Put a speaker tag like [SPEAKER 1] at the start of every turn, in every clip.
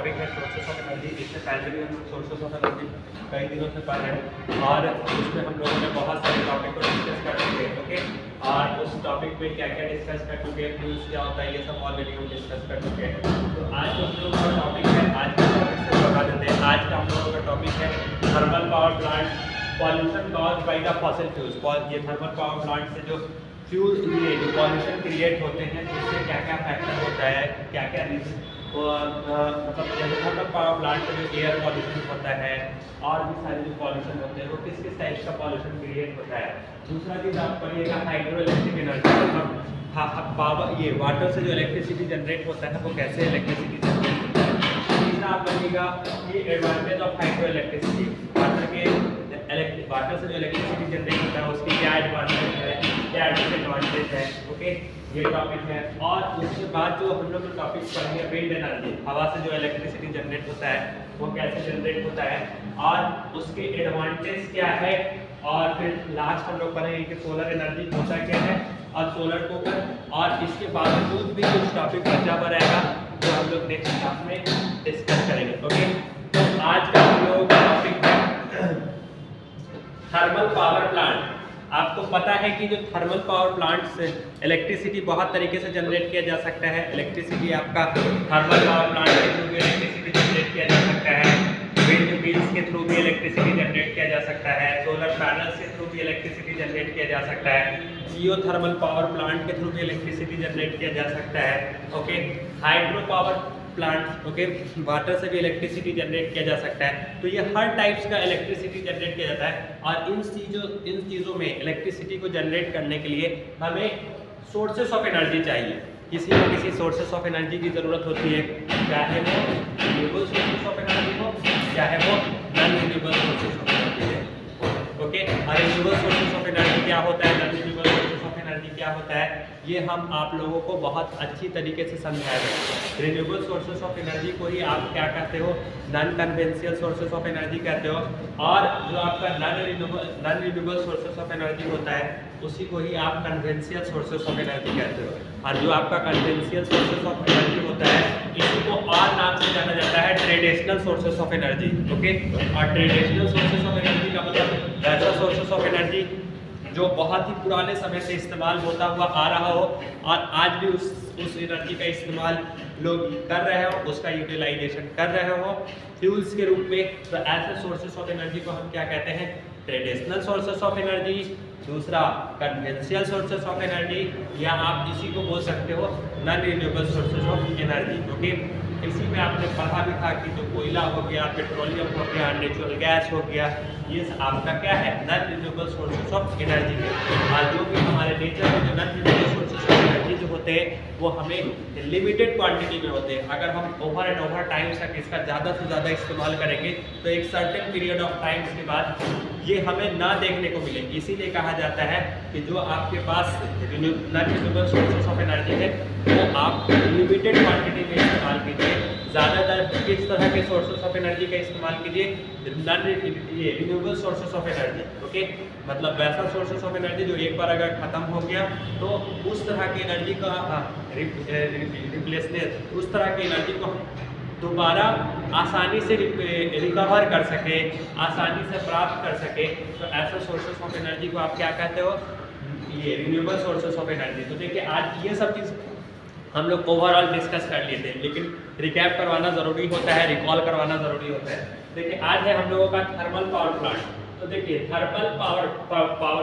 [SPEAKER 1] Topic है sources of energy. इससे पहले भी हम सोर्सेस ऑफ एनर्जी कई दिनों से पढ़ रहे हैं और उसमें हम लोगों ने बहुत सारे टॉपिक को डिस्कस कर चुके हैं। ओके, और उस टॉपिक में क्या क्या डिस्कस कर चुके हैं, फ्यूल्स क्या होता है, ये सब ऑलरेडी हम डिस्कस कर चुके हैं। तो आज जो हम लोगों का टॉपिक है, आज के टॉपिक से बता देते हैं। आज का हम लोगों का टॉपिक है thermal power plant, pollution caused by the fossil fuels. ये थर्मल पावर प्लांट से जो फ्यूल जो पॉल्यूशन क्रिएट होते हैं, उससे क्या क्या फैक्टर होता है, क्या क्या मतलब जैसे थर्मल पावर प्लांट में जो एयर पॉल्यूशन होता है और भी सारे जो पॉल्यूशन होते हैं वो किस किस टाइप का पॉल्यूशन क्रिएट होता है। दूसरा चीज़ आप पढ़िएगा हाइड्रो इलेक्ट्रिक एनर्जी, पावर ये वाटर से जो इलेक्ट्रिसिटी जनरेट होता है वो कैसे इलेक्ट्रिसिटी जनरेट होता है। तीसरा आप पढ़िएगा कि advantage of hydro electricity, water से जो इलेक्ट्रिसिटी जनरेट होता है उसकी क्या एडवांटेज है, क्या डिसएडवांटेज है। ओके, ये टॉपिक है। और उसके बाद जो हम लोग टॉपिक पढ़ेंगे विंड एनर्जी, हवा से जो इलेक्ट्रिसिटी जनरेट होता है वो कैसे जनरेट होता है और उसके एडवांटेज क्या है। और फिर लास्ट हम लोग पढ़ेंगे कि सोलर एनर्जी होता क्या है और सोलर कुकर, और इसके बावजूद भी कुछ टॉपिक बचा हुआ रहेगा जो हम लोग नेक्स्ट क्लास में डिस्कस करेंगे। ओके, तो आज का हम लोगों का टॉपिक है थर्मल पावर प्लांट। आपको पता है कि जो थर्मल पावर प्लांट से इलेक्ट्रिसिटी बहुत तरीके से जनरेट किया जा सकता है। इलेक्ट्रिसिटी आपका थर्मल पावर प्लांट के थ्रू भी इलेक्ट्रिसिटी जनरेट किया जा सकता है, विंड व्हील्स के थ्रू भी इलेक्ट्रिसिटी जनरेट किया जा सकता है, सोलर पैनल्स के थ्रू भी इलेक्ट्रिसिटी जनरेट किया जा सकता है, जियो थर्मल पावर प्लांट के थ्रू भी इलेक्ट्रिसिटी जनरेट किया जा सकता है। Okay, hydro power plant, okay, water से भी इलेक्ट्रिसिटी जनरेट किया जा सकता है। तो ये हर टाइप्स का इलेक्ट्रिसिटी जनरेट किया जाता है और इन चीज़ों में इलेक्ट्रिसिटी को जनरेट करने के लिए हमें सोर्सेस ऑफ एनर्जी चाहिए। किसी न किसी सोर्सेस ऑफ एनर्जी की ज़रूरत होती है, चाहे वो रिन्यूएबल सोर्सेस ऑफ एनर्जी हो, चाहे वो non renewable sources of energy है। ओके, और रिन्यूएबल सोर्सेस ऑफ एनर्जी क्या होता है, non renewable sources of energy क्या होता है, ये हम आप लोगों को बहुत अच्छी तरीके से समझाएंगे। रिन्यूएबल सोर्सेस ऑफ एनर्जी को ही आप क्या कहते हो, non conventional sources of energy कहते हो, और जो आपका non renewable sources of energy होता है उसी को ही आप कन्वेंशियल सोर्सेस ऑफ एनर्जी कहते हो। और जो आपका कन्वेंशियल सोर्सेस ऑफ एनर्जी होता है इसी को और नाम से जाना जाता है traditional sources of energy. Okay, और ट्रेडिशनल सोर्सेस ऑफ एनर्जी का मतलब ऐसा सोर्सेस ऑफ एनर्जी जो बहुत ही पुराने समय से इस्तेमाल होता हुआ आ रहा हो और आज भी उस एनर्जी का इस्तेमाल लोग कर रहे हो, उसका यूटिलाइजेशन कर रहे हो फ्यूल्स के रूप में। तो ऐसे सोर्सेस ऑफ एनर्जी को हम क्या कहते हैं, ट्रेडिशनल सोर्सेस ऑफ एनर्जी। दूसरा कन्वेंशियल सोर्सेस ऑफ एनर्जी, या आप इसी को बोल सकते हो non renewable sources of energy. Okay, इसी में आपने पढ़ा भी था कि जो कोयला हो गया, पेट्रोलियम हो गया, नेचुरल गैस हो गया, ये आपका क्या है, non renewable sources of energy है। और जो भी हमारे नेचर में जो non renewable sources of energy जो होते हैं वो हमें लिमिटेड क्वांटिटी में होते हैं। अगर हम ओवर एंड ओवर टाइम्स तक इसका ज़्यादा से ज़्यादा इस्तेमाल करेंगे तो एक सर्टेन पीरियड ऑफ टाइम्स के बाद ये हमें ना देखने को मिलेगी। इसीलिए कहा जाता है कि जो आपके पास non renewable sources of energy है वो आप लिमिटेड क्वांटिटी में इस्तेमाल कीजिए। ज़्यादातर किस तरह के सोर्सेस ऑफ एनर्जी का इस्तेमाल कीजिए, renewable sources of energy. Okay, मतलब वैसा सोर्सेस ऑफ एनर्जी जो एक बार अगर ख़त्म हो गया तो उस तरह की एनर्जी का रिप्लेसमेंट, उस तरह की एनर्जी को हम दोबारा आसानी से रिकवर कर सके, आसानी से प्राप्त कर सके। तो ऐसे सोर्सेस ऑफ एनर्जी को आप क्या कहते हो, ये रिन्यूएबल सोर्सेस ऑफ एनर्जी। तो देखिए आज ये सब चीज़ हम लोग ओवरऑल डिस्कस कर लिए थे, लेकिन रिकैप करवाना ज़रूरी होता है, रिकॉल करवाना ज़रूरी होता है। देखिए आज है हम लोगों का थर्मल पावर प्लांट। तो देखिए थर्मल पावर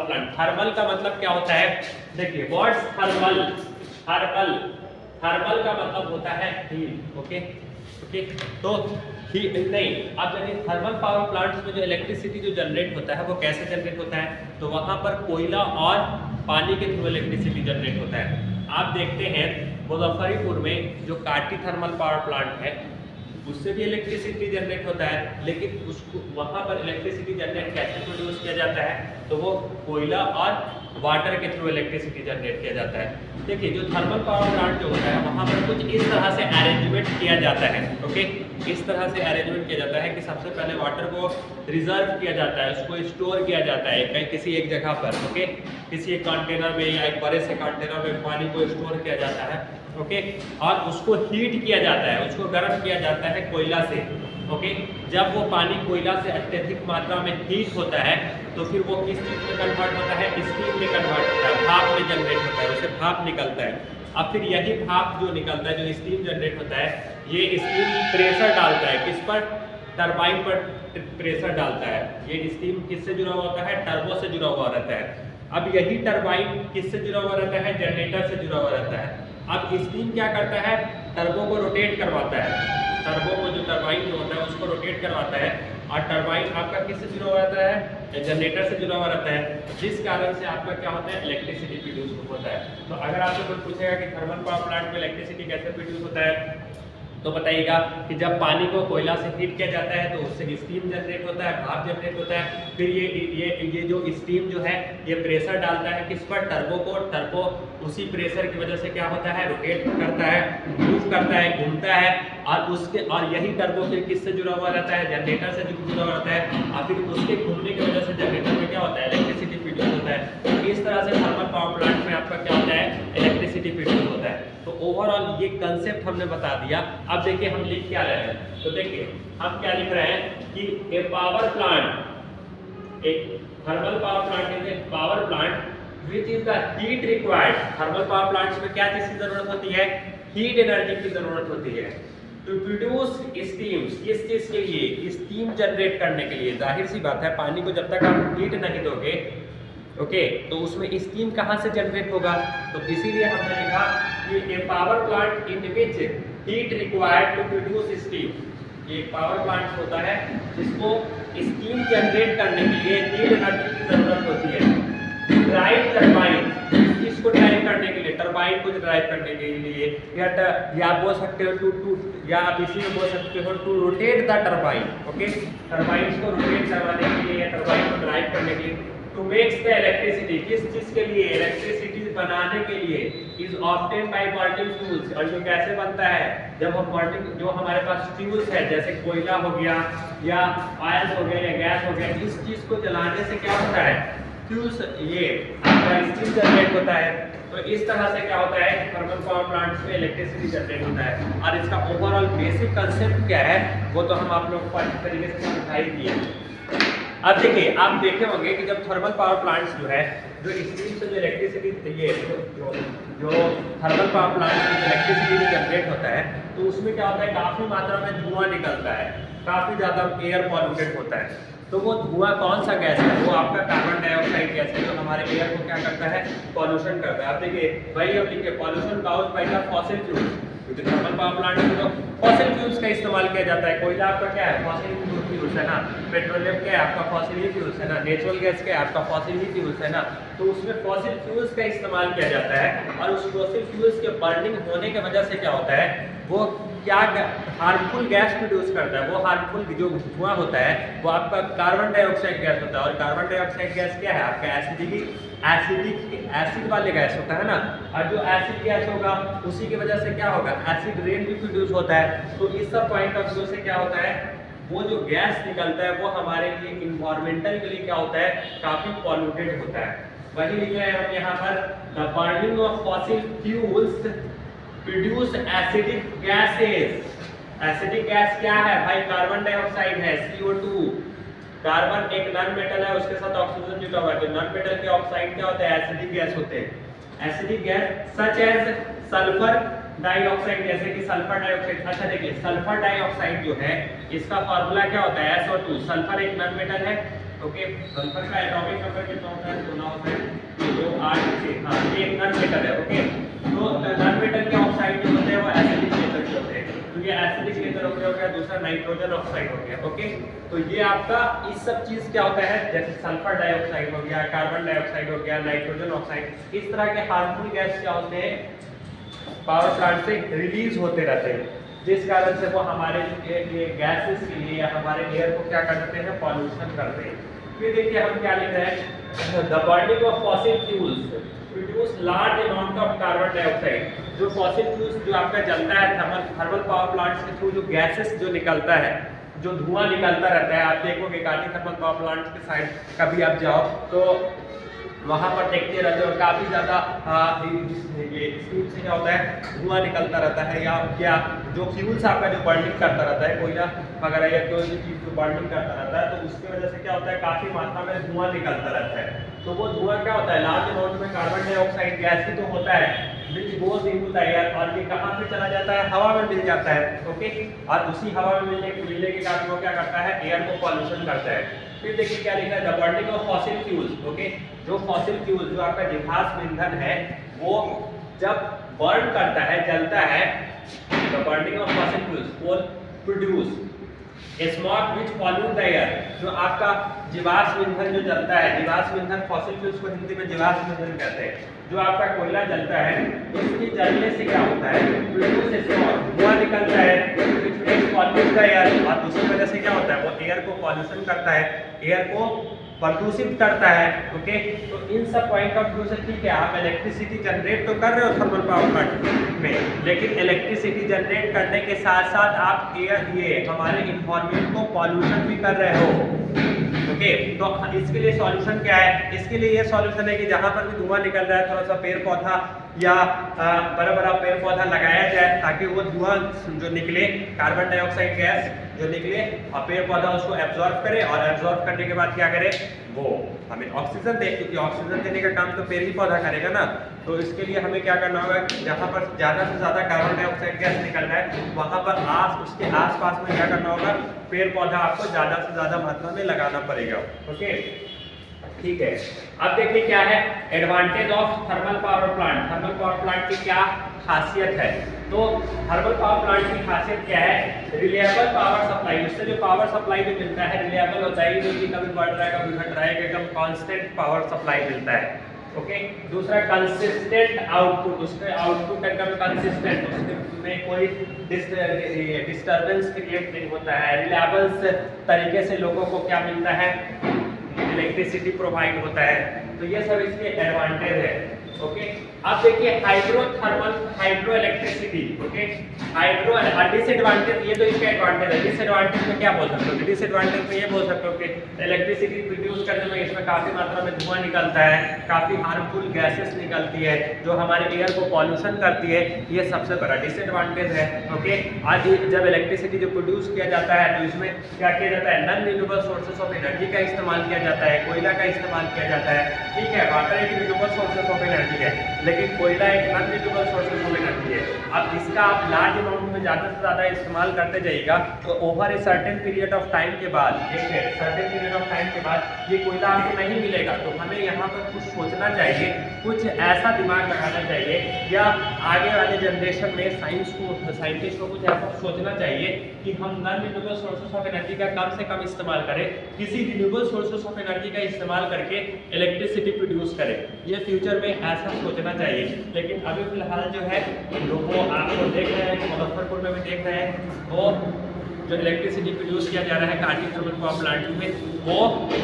[SPEAKER 1] प्लांट, थर्मल का मतलब क्या होता है, देखिए व्हाट्स थर्मल, थर्मल का मतलब होता है हीट। ओके, तो नहीं, अब देखिए थर्मल पावर प्लांट्स में जो इलेक्ट्रिसिटी जो जनरेट होता है वो कैसे जनरेट होता है, तो वहाँ पर कोयला और पानी के थ्रू इलेक्ट्रिसिटी जनरेट होता है। आप देखते हैं मुजफ्फरपुर में जो काटी थर्मल पावर प्लांट है उससे भी इलेक्ट्रिसिटी जनरेट होता है, लेकिन उसको वहाँ पर इलेक्ट्रिसिटी जनरेट कैसे प्रोड्यूस किया जाता है, तो वो कोयला और वाटर के थ्रू इलेक्ट्रिसिटी जनरेट किया जाता है। देखिए जो थर्मल पावर प्लांट जो होता है वहाँ पर कुछ इस तरह से अरेंजमेंट किया जाता है। ओके, इस तरह से अरेंजमेंट किया जाता है कि सबसे पहले वाटर को रिजर्व किया जाता है, उसको स्टोर किया जाता है कहीं किसी एक जगह पर। ओके, किसी एक कंटेनर में या एक बड़े से कंटेनर में पानी को स्टोर किया जाता है। ओके, और उसको हीट किया जाता है, उसको गर्म किया जाता है कोयला से। ओके, जब वो पानी कोयला से अत्यधिक मात्रा में हीट होता है तो फिर वो किस चीज़ में कन्वर्ट होता है, स्टीम में कन्वर्ट होता है, भाप में जनरेट होता है, उससे भाप निकलता है। अब फिर यही भाप जो निकलता है, जो स्टीम जनरेट होता है, ये स्टीम प्रेशर डालता है किस पर, टरबाइन पर प्रेशर डालता है। ये स्टीम किससे जुड़ा हुआ होता है, टर्बो से जुड़ा हुआ रहता है। अब यही टरबाइन किससे जुड़ा हुआ रहता है, जनरेटर से जुड़ा हुआ रहता है। अब स्टीम क्या करता है, टर्बो को रोटेट करवाता है, टर्बो को जो टरबाइन जो होता है उसको रोटेट करवाता है, और टरबाइन आपका किससे जुड़ा हुआ रहता है, जनरेटर से जुड़ा हुआ रहता है, जिस कारण से आपका क्या होता है, इलेक्ट्रिसिटी प्रोड्यूस होता है। तो अगर आपसे कोई पूछेगा कि थर्मल पावर प्लांट में इलेक्ट्रिसिटी कैसे प्रोड्यूस होता है, तो बताइएगा कि जब पानी को कोयला से हीट किया जाता है तो उससे स्टीम जनरेट होता है, भाप जनरेट होता है। फिर ये जो स्टीम जो है ये प्रेशर डालता है किस पर, टर्बो को। टर्बो उसी प्रेशर की वजह से क्या होता है, रोटेट करता है, मूव करता है, घूमता है, और यही टर्बो फिर किससे जुड़ा हुआ रहता है, जनरेटर से जुड़ा हुआ रहता है, और फिर उसके घूमने की वजह से जनरेटर में क्या होता है, इलेक्ट्रिसिटी प्रोड्यूस होता है। तो इस तरह से थर्मल पावर प्लांट में आपका क्या होता है, इलेक्ट्रिसिटी प्रोड्यूस होता है। तो ओवरऑल ये कंसेप्ट हमने बता दिया। अब देखिए हम लिख क्या रहे हैं, तो देखिए हम क्या लिख रहे हैं कि ए पावर प्लांट, एक thermal power plant is a power plant which is the heat required. Thermal power plants में क्या चीज की जरूरत होती है, हीट एनर्जी की जरूरत होती है टू प्रोड्यूस स्टीम्स। किस चीज के लिए, स्टीम जनरेट करने के लिए। जाहिर सी बात है पानी को जब तक आप हीट नहीं दोगे, ओके, तो उसमें स्टीम कहाँ से जनरेट होगा। तो इसीलिए हमने लिखा कि a power plant in which heat required to produce steam. ये पावर प्लांट होता है जिसको स्टीम जनरेट करने के लिए हीट एनर्जी की जरूरत होती है। ड्राइव टरबाइन, इसको ड्राइव करने के लिए, टरबाइन को ड्राइव करने के लिए, या बोल सकते हो टू या आप इसी में बोल सकते हो to rotate the turbine. Okay, turbine को रोटेट करवाने के लिए या टरबाइन को ड्राइव करने के लिए। टू मेक्स द इलेक्ट्रिसिटी, किस चीज के लिए, इलेक्ट्रिसिटी बनाने के लिए, is obtain by burning fuels. और जो कैसे बनता है, जब हम बर्निंग, जो हमारे पास फ्यूल्स है जैसे कोयला हो गया या ऑयल हो गया या गैस हो गया, इस चीज को जलाने से क्या होता है, फ्यूल्स, ये आपका स्टीम जनरेट होता है। तो इस तरह से क्या होता है, थर्मल पावर प्लांट्स में इलेक्ट्रिसिटी जनरेट होता है। और इसका ओवरऑल बेसिक कंसेप्ट क्या है वो तो हम आप लोगों को अच्छी तरीके से समझाई दिए। अब देखिए, आप देखे होंगे कि जब थर्मल पावर प्लांट्स जो है, जो स्टीम से जो इलेक्ट्रिसिटी, ये जो थर्मल पावर प्लांट में इलेक्ट्रिसिटी जनरेट होता है, तो उसमें क्या होता है, काफ़ी मात्रा में धुआं निकलता है, काफ़ी ज़्यादा एयर पॉल्यूटेड होता है। तो वो धुआं कौन सा गैस है, वो आपका कार्बन डाइऑक्साइड गैस है, जो हमारे एयर को क्या करता है, पॉल्यूशन करता है। आप देखिए वही हम लिखे, pollution caused by the fossil fuels. क्योंकि थर्मल पावर प्लांट में तो फॉसिल फ्यूल्स का इस्तेमाल किया जाता है। कोयला आपका क्या है, फॉसिल फ्यूल्स है ना, पेट्रोलियम क्या है आपका, फॉसिल ही फ्यूल्स है ना, नेचुरल गैस क्या है आपका, फॉसिल ही फ्यूल्स है ना। तो उसमें फॉसिल फ्यूल्स का इस्तेमाल किया जाता है, और उस फॉसिल फ्यूल्स के बर्निंग होने की वजह से क्या होता है, वो क्या हार्मफुल गैस प्रोड्यूस करता है। वो हार्मफुल जो धुआं होता है वो आपका कार्बन डाइऑक्साइड गैस होता है। और कार्बन डाइऑक्साइड गैस क्या है आपका, एसिड वाले गैस होता है ना। और जो एसिड गैस होगा उसी की वजह से क्या होगा, एसिड रेन भी प्रोड्यूस होता है। तो इस सब पॉइंट ऑफ व्यू से क्या होता है, वो जो गैस निकलता है वो हमारे लिए इन्वायरमेंटल के लिए क्या होता है, काफी पॉल्यूटेड होता है। वही लिखे हैं हम यहाँ पर, the burning of fossil fuels produce acidic gases. Acidic gas क्या है भाई, कार्बन डाइऑक्साइड है, CO2। कार्बन एक नॉन मेटल है, उसके साथ ऑक्सीजन जुड़ा हुआ है, तो नॉन मेटल के ऑक्साइड क्या होते हैं, एसिडिक गैस होते हैं। Acidic gas such as sulphur dioxide, जैसे कि सल्फर डाइऑक्साइड। अच्छा देखिए, सल्फर डाइऑक्साइड जो है इसका फार्मूला क्या होता है, SO2। सल्फर एक नॉन मेटल है, ओके। सल्फर का एटॉमिक नंबर कितना होता है, 16 होता है, 2 8 6। हाँ, ये एक नॉन मेटल है, ओके। तो नॉन मेटल के ऑक्साइड जो होते हैं वो एसिडिक नेचर के होते हैं। तो ये एसिडिक नेचर हो गया, दूसरा नाइट्रोजन ऑक्साइड हो गया, ओके। तो ये आपका इस सब चीज क्या होता है, जैसे सल्फर डाइऑक्साइड हो गया, कार्बन डाइऑक्साइड हो गया, नाइट्रोजन ऑक्साइड, इस तरह के हार्मफुल गैस क्या होते हैं, पावर प्लांट से रिलीज होते रहते हैं, जिस कारण से वो हमारे गैसेस के लिए या हमारे एयर को क्या कर देते हैं, पॉल्यूशन करते हैं। फिर देखिए हम क्या लिख रहे हैं, the burning of fossil fuels produce large amount of carbon dioxide. जो फॉसिल फ्यूल्स जो आपका जलता है थर्मल पावर प्लांट्स के थ्रू, जो गैसेस जो निकलता है, जो धुआं निकलता रहता है, आप देखोगे काली थर्मल पावर प्लांट्स के साइड कभी आप जाओ तो वहाँ पर देखते रहते हो काफ़ी ज़्यादा ये स्पीड से क्या होता है, धुआं निकलता रहता है, या क्या जो फ्यूल्स आपका जो बर्निंग करता रहता है, कोयला वगैरह या कोई भी चीज़ जो बर्निंग करता रहता है, तो उसकी वजह से क्या होता है, काफ़ी मात्रा में धुआं निकलता रहता है। तो वो धुआं क्या होता है, लार्ज अमाउंट में कार्बन डाइऑक्साइड गैस ही तो होता है, which goes into the air, और ये कहाँ पे चला जाता है, हवा में मिल जाता है। ओके, और उसी हवा में मिलने के कारण वो क्या करता है, एयर को पॉल्यूशन करता है। फिर देखिए क्या लिखा है, the burning of fossil fuels. Okay, जो फॉसिल फ्यूल जो आपका जीवाश्म ईंधन है, वो जब बर्न करता है, जलता है, the burning of fossil fuels coal produce smog which pollute the air. जो आपका जीवाश्म ईंधन जो जलता है, जीवाश्म ईंधन फॉसिल फ्यूल्स को हिंदी में जीवाश्म ईंधन कहते हैं, जो आपका कोयला जलता है, इसके जलने से क्या होता है, प्रोड्यूस स्मॉग, धुआं निकलता है, which makes pollute the air, और उसी वजह से क्या होता है, वो एयर को पॉल्यूशन करता है, एयर को प्रदूषित करता है। ओके, तो इन सब पॉइंट ऑफ व्यू से ठीक है, आप इलेक्ट्रिसिटी जनरेट तो कर रहे हो थर्मल पावर प्लांट में, लेकिन इलेक्ट्रिसिटी जनरेट करने के साथ साथ आप एयर ये हमारे इन्वायरमेंट को पॉल्यूशन भी कर रहे हो। ओके, तो इसके लिए सॉल्यूशन क्या है, इसके लिए ये सॉल्यूशन है कि जहाँ पर भी धुआं निकल रहा है, थोड़ा सा पेड़ पौधा या बड़ा बड़ा पेड़ पौधा लगाया जाए, ताकि वो धुआं जो निकले, कार्बन डाइऑक्साइड गैस जो निकले, और पेड़ पौधा उसको एब्जॉर्ब करे, और एब्जॉर्ब करने के बाद क्या करे, वो हमें ऑक्सीजन दे, क्योंकि ऑक्सीजन देने का काम तो पेड़ ही पौधा करेगा ना। तो इसके लिए हमें क्या करना होगा, जहाँ पर ज़्यादा से ज़्यादा कार्बन डाइऑक्साइड गैस निकल रहा है, वहाँ पर उसके आसपास में क्या करना होगा, पेड़ पौधा आपको ज़्यादा से ज़्यादा मात्रा में लगाना पड़ेगा। ओके, ठीक है। अब देखिए क्या है advantage of thermal power plant. Thermal power plant की क्या खासियत है, तो थर्मल पावर प्लांट की खासियत क्या है, रिलायबल पावर सप्लाई। उससे जो पावर सप्लाई जो मिलता है रिलायबल होता है, जो कि कभी बढ़ रहा है कभी घट रहा है, एकदम कांस्टेंट पावर सप्लाई मिलता है। ओके, दूसरा कंसिस्टेंट आउटपुट, उसके आउटपुट एकदम कंसिस्टेंट, उसमें कोई डिस्टर्बेंस क्रिएट नहीं होता है। रिलायबल तरीके से लोगों को क्या मिलता है, इलेक्ट्रिसिटी प्रोवाइड होता है। तो ये सब इसके एडवांटेज है। ओके, अब देखिए hydrothermal, hydro electricity. Okay, hydro disadvantage, ये तो इसका एडवांटेज है। डिसएडवांटेज में क्या बोल सकते हो, डिसएडवांटेज में ये बोल सकते हो कि इलेक्ट्रिसिटी प्रोड्यूस करने में इसमें काफ़ी मात्रा में धुआं निकलता है, काफ़ी हार्मफुल गैसेस निकलती है, जो हमारे एयर को पॉल्यूशन करती है, ये सबसे बड़ा डिसएडवांटेज है। ओके, आज जब इलेक्ट्रिसिटी जो प्रोड्यूस किया जाता है, तो इसमें क्या किया जाता है, non renewable sources of energy का इस्तेमाल किया जाता है, कोयला का इस्तेमाल किया जाता है। ठीक है, वाटर एक रिन्यूएबल सोर्सेस ऑफ एनर्जी है, लेकिन कोयला एक non renewable sources of energy है। अब इसका आप लार्ज अमाउंट में ज़्यादा से ज़्यादा इस्तेमाल करते जाइएगा, तो over a certain period of time के बाद, एक है सर्टेन पीरियड ऑफ टाइम के बाद ये कोयला आपको नहीं मिलेगा। तो हमें यहाँ पर कुछ सोचना चाहिए, कुछ ऐसा दिमाग लगाना चाहिए, या आगे वाले जनरेशन में साइंटिस्ट को कुछ ऐसा सोचना चाहिए कि हम non renewable sources of energy का कम से कम इस्तेमाल करें, किसी रिन्यूएबल सोर्सेस ऑफ एनर्जी का इस्तेमाल करके इलेक्ट्रिसिटी प्रोड्यूस करें। ये फ्यूचर में ऐसा सोचना चाहिए। लेकिन अभी फिलहाल जो है लोगों आपको देख रहे हैं, मुजफ्फरपुर में भी देख रहे हैं, वो जो इलेक्ट्रिसिटी प्रोड्यूस किया जा रहा है काटी थर्मल पावर प्लांट में, वो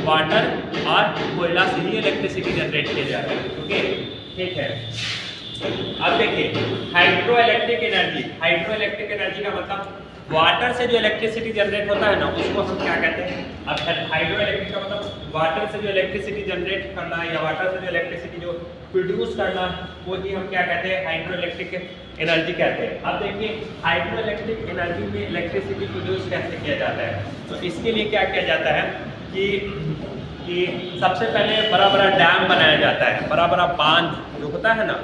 [SPEAKER 1] वाटर और कोयला से ही इलेक्ट्रिसिटी जनरेट किया जा रहा है। ओके, ठीक है। अब देखिए hydro electric energy. Hydro electric energy का मतलब वाटर से जो इलेक्ट्रिसिटी जनरेट होता है ना, उसको हम क्या कहते हैं। अब हाइड्रो इलेक्ट्रिक का मतलब वाटर से जो इलेक्ट्रिसिटी जनरेट करना, या वाटर से जो इलेक्ट्रिसिटी जो प्रोड्यूस करना, वो ही हम क्या कहते हैं, हाइड्रो इलेक्ट्रिक एनर्जी कहते हैं। अब देखिए हाइड्रो इलेक्ट्रिक एनर्जी में इलेक्ट्रिसिटी प्रोड्यूस कैसे किया जाता है। तो इसके लिए क्या किया जाता है कि सबसे पहले बड़ा बड़ा डैम बनाया जाता है, बड़ा बड़ा बांध जो होता है ना,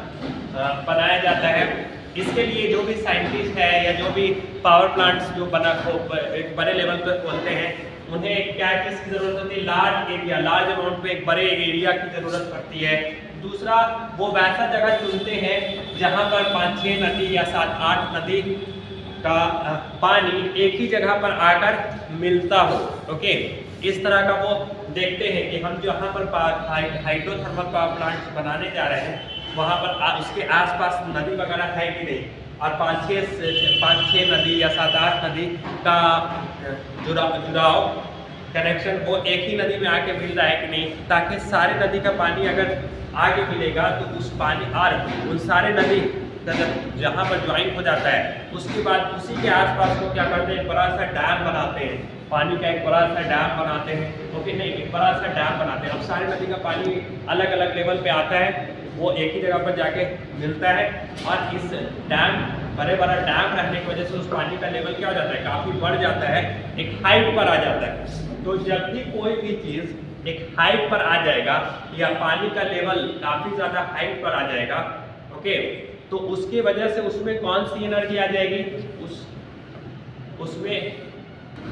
[SPEAKER 1] बनाया जाता है। इसके लिए जो भी साइंटिस्ट है या जो भी पावर प्लांट्स जो एक बड़े लेवल पर खोलते हैं, उन्हें क्या चीज़ की ज़रूरत होती है, लार्ज एरिया, लार्ज अमाउंट पे एक बड़े एरिया की ज़रूरत पड़ती है। दूसरा, वो वैसा जगह चुनते हैं जहाँ पर 5-6 नदी या 7-8 नदी का पानी एक ही जगह पर आकर मिलता हो। ओके, इस तरह का वो देखते हैं कि हम जहाँ पर हाइड्रोथर्मल पावर प्लांट बनाने जा रहे हैं, वहाँ पर उसके आसपास नदी वगैरह है कि नहीं, और 5-6 नदी या 7-8 नदी का जुड़ाव कनेक्शन वो एक ही नदी में आके मिल रहा है कि नहीं, ताकि सारे नदी का पानी अगर आगे मिलेगा तो उस पानी और उन सारे नदी जहाँ पर ज्वाइन हो जाता है, उसके बाद उसी के आसपास वो क्या करते हैं, बड़ा सा डैम बनाते हैं। पानी का एक बड़ा सा डैम बनाते हैं, ओके, नहीं एक बड़ा सा डैम बनाते हैं। अब सारी नदी का पानी अलग अलग लेवल पे आता है, वो एक ही जगह पर जाके मिलता है, और इस डैम बड़ा डैम रहने की वजह से उस पानी का लेवल क्या हो जाता है, काफ़ी बढ़ जाता है, एक हाइट पर आ जाता है। तो जब भी कोई भी चीज़ एक हाइट पर आ जाएगा या पानी का लेवल काफ़ी ज़्यादा हाइट पर आ जाएगा, ओके, तो उसकी वजह से उसमें कौन सी एनर्जी आ जाएगी, उसमें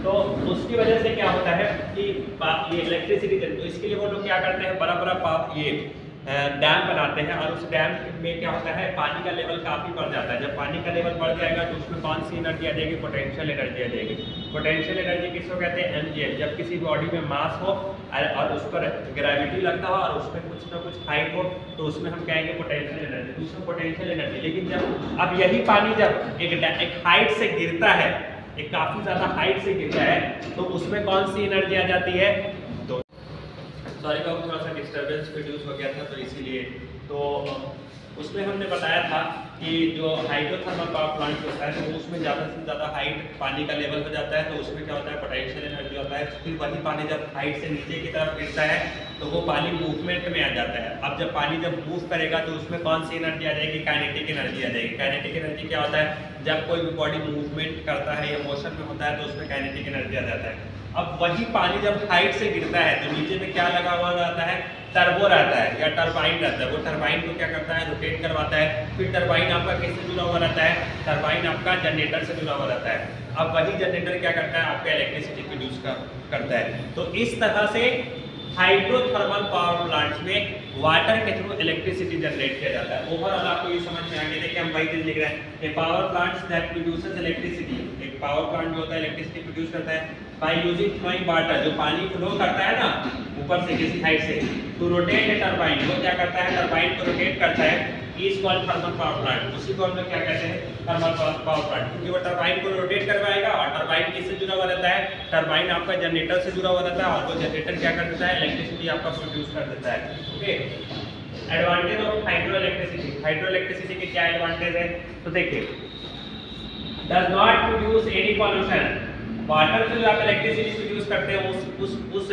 [SPEAKER 1] तो उसकी वजह से क्या होता है कि ये इलेक्ट्रिसिटी, तो इसके लिए वो लोग क्या करते हैं, बड़ा ये डैम बनाते हैं, और उस डैम में क्या होता है, पानी का लेवल काफ़ी बढ़ जाता है। जब पानी का लेवल बढ़ जाएगा तो उसमें कौन सी एनर्जी आ जाएगी, पोटेंशियल एनर्जी आ जाएगी। पोटेंशियल एनर्जी किसको कहते हैं, mgn। जब किसी बॉडी में मास हो और उस पर ग्रेविटी लगता हो और उसमें कुछ ना कुछ हाइट हो, तो उसमें हम कहेंगे पोटेंशियल एनर्जी, दूसरा पोटेंशियल एनर्जी। लेकिन जब अब यही पानी जब एक हाइट से गिरता है, एक काफ़ी ज़्यादा हाइट से गिरता है, तो उसमें कौन सी एनर्जी आ जाती है, सॉरी का थोड़ा सा डिस्टर्बेंस प्रोड्यूस हो गया था, तो इसीलिए तो उसमें हमने बताया था कि जो हाइड्रोथर्मल पावर प्लांट होता है, तो उसमें ज़्यादा से ज़्यादा हाइट पानी का लेवल हो जाता है, तो उसमें क्या होता है, पोटेंशियल एनर्जी होता है। फिर वही पानी जब हाइट से नीचे की तरफ गिरता है तो वो पानी मूवमेंट में आ जाता है। अब जब पानी जब मूव करेगा तो उसमें कौन सी एनर्जी आ जाएगी, काइनेटिक एनर्जी आ जाएगी। काइनेटिक एनर्जी क्या होता है, जब कोई भी बॉडी मूवमेंट करता है या मोशन में होता है तो उसमें काइनेटिक एनर्जी आ जाता है। अब वही पानी जब हाइट से गिरता है तो नीचे में क्या लगा हुआ रहता है, टर्बो रहता है या टरबाइन रहता है। वो टरबाइन को क्या करता है, रोटेट करवाता है। फिर टरबाइन आपका किससे जुड़ा हुआ रहता है, टरबाइन आपका जनरेटर से जुड़ा हुआ रहता है। अब वही जनरेटर क्या करता है, आपका इलेक्ट्रिसिटी प्रोड्यूस करता है। तो इस तरह से हाइड्रोथर्मल पावर प्लांट्स में वाटर के थ्रू इलेक्ट्रिसिटी जनरेट किया जाता है। ओवरऑल आपको ये समझ में आ गया। देखिए हम वही चीज लिख रहे हैं, power plants that produces electricity. एक पावर प्लांट जो होता है इलेक्ट्रिसिटी प्रोड्यूस करता है बाय यूजिंग फ्लोइंग वाटर। जो पानी फ्लो करता है ना ऊपर से किसी हाइट से, तो रोटेट ए टरबाइन। वो क्या करता है, टरबाइन को रोटेट करता है, is called thermal power plant. उसी को हम लोग क्या कहते हैं, थर्मल पावर प्लांट। क्योंकि वो टरबाइन को रोटेट करवाएगा, और टरबाइन किससे जुड़ा हुआ रहता है, टरबाइन आपका जनरेटर से जुड़ा हुआ रहता है, और वो जनरेटर क्या कर देता है, इलेक्ट्रिसिटी आपका प्रोड्यूस कर देता है। Okay, advantage of hydro electricity. Hydro electricity के क्या एडवांटेज है, तो देखिए, does not produce any pollution. Water से जो आप इलेक्ट्रिसिटी प्रोड्यूस करते हैं उस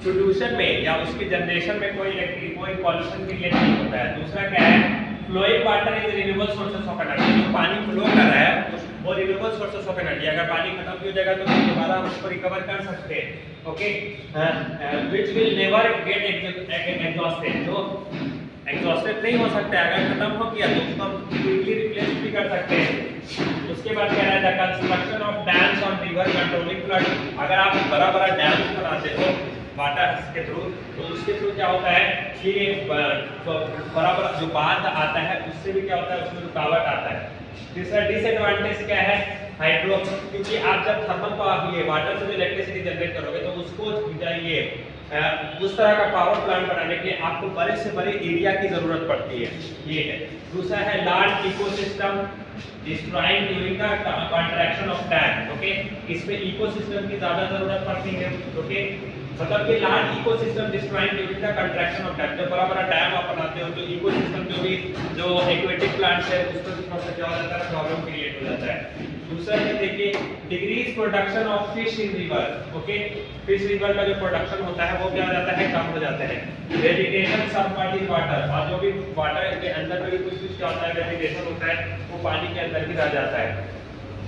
[SPEAKER 1] प्रोड्यूशन में या उसके जनरेशन में कोई पॉल्यूशन क्रिएट नहीं होता है। दूसरा क्या है, flowing water is renewable sources of energy. जो पानी फ्लो कर रहा है वो रिन्यूएबल सोर्सेस ऑफ एनर्जी। अगर पानी खत्म भी हो जाएगा तो फिर दोबारा हम उसको रिकवर कर सकते हैं। Okay, which will never get exhausted. जो एग्जॉस्टेड नहीं हो सकता है, अगर खत्म हो गया तो उसको हम क्विकली रिप्लेस भी कर सकते हैं। उसके बाद क्या है, the construction of dams on river controlling flood. अगर आप बड़ा डैम बनाते हो वाटर के थ्रू, तो उसके थ्रू क्या होता है कि बड़ा जो बांध आता है उससे भी क्या होता है, उसमें रुकावट आता है। तीसरा डिसएडवांटेज क्या है, हाइड्रो, क्योंकि आप जब थर्मल पावर ये वाटर से जो इलेक्ट्रिसिटी जनरेट करोगे तो उसको ये उस तरह का पावर प्लांट बनाने के लिए आपको बड़े से बड़े एरिया की जरूरत पड़ती है, ये है। दूसरा है large ecosystem destroying during the contraction of dam. Okay, इसमें इकोसिस्टम की ज्यादा जरूरत पड़ती है। ओके, मतलब कि large ecosystem destroying during the contraction of dam. जब बड़ा डैम आप बनाते हो तो इकोसिस्टम जो एक्वेटिक प्लांट्स है उसमें भी थोड़ा सा क्या हो जाता है, प्रॉब्लम क्रिएट हो जाता है। दूसरा है देखिए, decrease production of fish in river. Okay, fish river का जो प्रोडक्शन होता है वो क्या हो जाता है, कम हो जाता है। वेजिटेशन सबमर्ज्ड वाटर, और जो भी वाटर के अंदर में भी कुछ क्या होता है, वेजिटेशन होता है, वो पानी के अंदर भी रह जाता है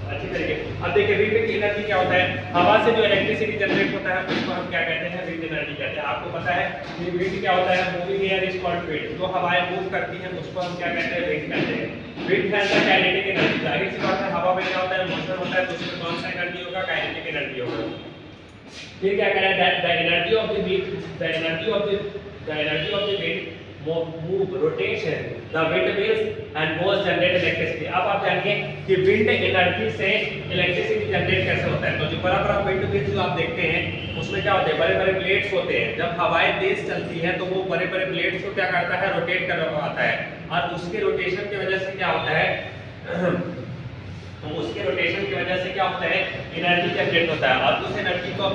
[SPEAKER 1] अच्छी तरीके। अब देखिए विंड की एनर्जी क्या होता है, हवा से जो इलेक्ट्रिसिटी जनरेट होता है उसको हम क्या कहते हैं, विंड एनर्जी कहते हैं। आपको पता है कि विंड क्या होता है, moving air is called wind. जो हवाएं मूव करती हैं उसको हम क्या कहते हैं, विंड कहते हैं। विंड के अंदर काइनेटिक एनर्जी, जाहिर सी बात है हवा में क्या होता है, मोशन होता है, तो उसमें कौन सा एनर्जी होगा, काइनेटिक एनर्जी होगा। फिर क्या कह रहा है, the energy of the wind, the energy of the wind move rotation the windmills and both generate electricity। अब आप जानिए कि विंड एनर्जी से इलेक्ट्रिसिटी जनरेट कैसे होता है। तो जो बड़ा विंड मिल जो आप देखते हैं उसमें क्या होते हैं, बड़े प्लेट्स होते हैं। जब हवाएं तेज चलती है तो वो बड़े प्लेट्स को क्या करता है, रोटेट करवाता है, और उसके रोटेशन की वजह से क्या होता है तो उसके रोटेशन की वजह से क्या होता है, एनर्जी जनरेट होता है। और उस एनर्जी को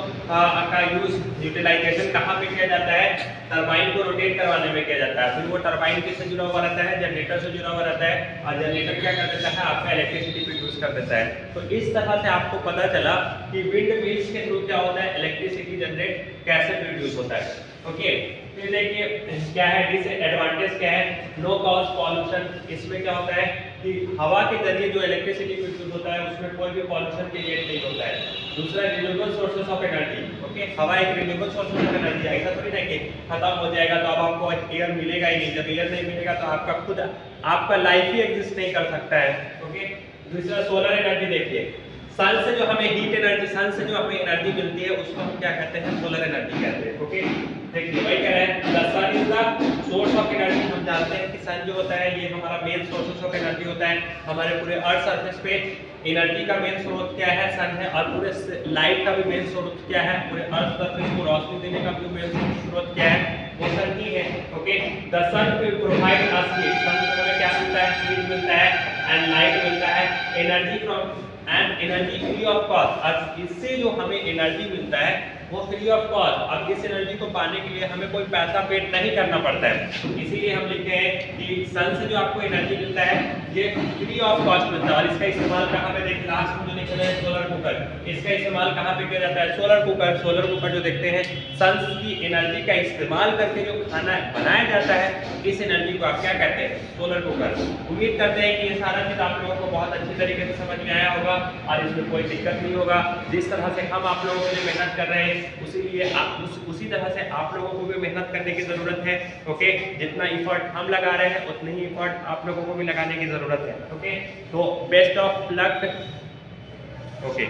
[SPEAKER 1] का यूज यूटिलाइजेशन कहाँ पे किया जाता है, टरबाइन को रोटेट करवाने में किया जाता है। फिर वो टरबाइन किससे जुड़ा हुआ रहता है, जनरेटर से जुड़ा हुआ रहता है, और जनरेटर क्या कर देता है, आपका इलेक्ट्रिसिटी प्रोड्यूस कर देता है। तो इस तरह से आपको पता चला कि विंड मिल्स के थ्रू क्या होता है, इलेक्ट्रिसिटी जनरेट कैसे प्रोड्यूस होता है। ओके, फिर देखिए क्या है डिसएडवांटेज क्या है, नो कॉज पॉल्यूशन। इसमें क्या होता है कि हवा के जरिए जो इलेक्ट्रिसिटी प्रोड्यूस होता है उसमें कोई भी पॉल्यूशन क्रिएट नहीं होता है। दूसरा renewable sources of energy. Okay, हवा एक रिन्यूएबल सोर्स ऑफ एनर्जी है, ऐसा थोड़ी ना कि खत्म हो जाएगा तो अब आपको एयर मिलेगा ही नहीं। जब एयर नहीं मिलेगा तो आपका खुद आपका लाइफ ही एग्जिस्ट नहीं कर सकता है। ओके, दूसरा सोलर एनर्जी। देखिए सन से जो हमें हीट एनर्जी, सन से जो हमें एनर्जी मिलती है उसको हम क्या कहते हैं, सोलर एनर्जी कहते हैं। ओके, देखिए वही कह रहे हैं the sun is the source of energy. हम जानते हैं कि सन जो होता है ये हमारा मेन सोर्स ऑफ एनर्जी होता है। हमारे पूरे अर्थ सरफेस पे एनर्जी का मेन स्रोत क्या है, सन है। और पूरे लाइट का भी मेन स्रोत क्या है, पूरे अर्थ सरफेस को रोशनी देने का भी मेन स्रोत क्या है, वो सन ही है। Okay, the sun will provide us heat. Sun से हमें क्या मिलता है, हीट मिलता है एंड लाइट मिलता है, energy from and energy free of cost. अब इससे जो हमें एनर्जी मिलता है वो फ्री ऑफ कॉस्ट। अब इस एनर्जी को पाने के लिए हमें कोई पैसा पे नहीं करना पड़ता है, इसीलिए हम लिखते हैं कि सन से जो आपको एनर्जी मिलता है ये फ्री ऑफ कॉस्ट मिलता है। और इसका इस्तेमाल कहाँ पे, देखिए लास्ट में जो लिखा है सोलर कुकर, इसका इस्तेमाल कहाँ पे किया जाता है, सोलर कुकर। सोलर कुकर जो देखते हैं सन की एनर्जी का इस्तेमाल करके जो खाना बनाया जाता है, इस एनर्जी को आप क्या कहते हैं, सोलर कुकर। उम्मीद करते हैं कि ये सारा चीज आप लोगों को बहुत अच्छी तरीके से समझ में आया होगा और इसमें कोई दिक्कत नहीं होगा। जिस तरह से हम आप लोगों के लिए मेहनत कर रहे हैं उसी तरह से आप लोगों को भी मेहनत करने की जरूरत है। ओके, जितना इफर्ट हम लगा रहे हैं उतनी ही इफर्ट आप लोगों को भी लगाने की जरूरत है। ओके, तो बेस्ट ऑफ लक। ओके।